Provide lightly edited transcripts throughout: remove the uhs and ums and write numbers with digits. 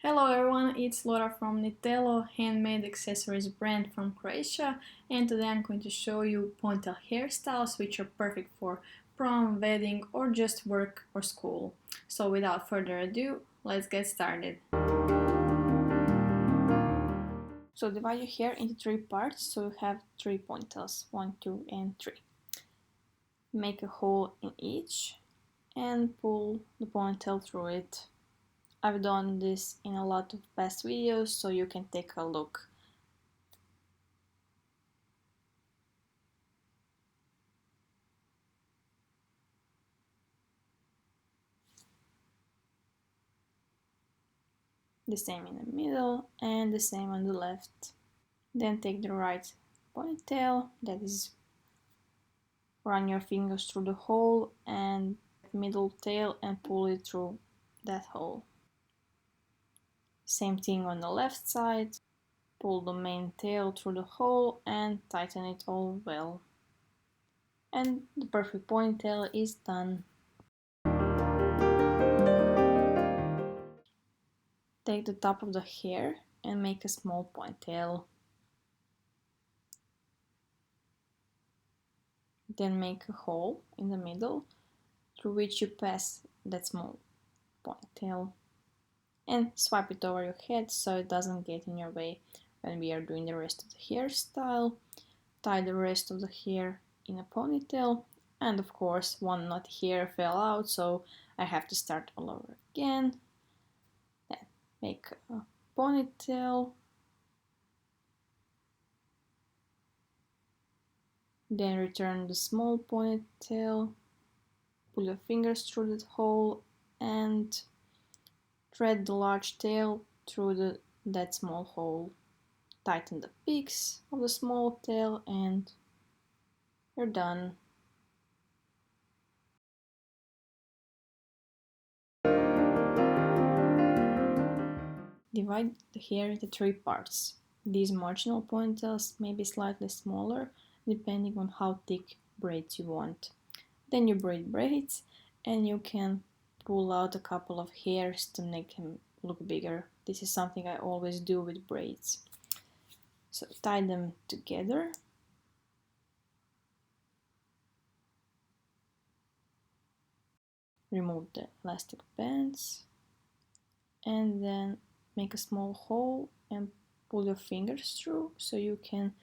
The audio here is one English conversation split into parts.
Hello everyone, it's Laura from PONYTAIL, handmade accessories brand from Croatia, and today I'm going to show you ponytail hairstyles which are perfect for prom, wedding or just work or school. So without further ado, let's get started. So divide your hair into 3 parts so you have 3 ponytails, 1, 2 and 3. Make a hole in each and pull the ponytail through it. I've done this in a lot of past videos, so you can take a look. The same in the middle and the same on the left. Then take the right ponytail, that is, run your fingers through the hole and middle tail and pull it through that hole. Same thing on the left side. Pull the main tail through the hole and tighten it all well. And the perfect ponytail is done. Take the top of the hair and make a small ponytail. Then make a hole in the middle through which you pass that small ponytail. And swipe it over your head so it doesn't get in your way when we are doing the rest of the hairstyle. Tie the rest of the hair in a ponytail, and of course one knot here fell out, so I have to start all over again. Then make a ponytail. Then return the small ponytail. Pull your fingers through the hole and thread the large tail through that small hole. Tighten the peaks of the small tail and you're done. Divide the hair into 3 parts. These marginal ponytails may be slightly smaller depending on how thick braids you want. Then you braid braids and you can pull out a couple of hairs to make them look bigger. This is something I always do with braids. So tie them together. Remove the elastic bands and then make a small hole and pull your fingers through so you can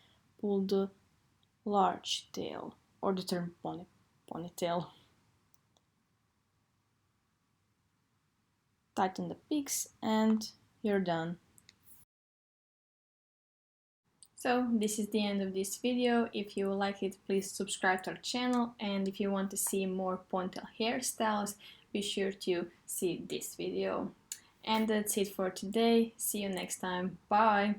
pull the large tail, or the term ponytail. Tighten the peaks and you're done. So this is the end of this video. If you like it, please subscribe to our channel, and if you want to see more ponytail hairstyles, be sure to see this video. And that's it for today. See you next time. Bye!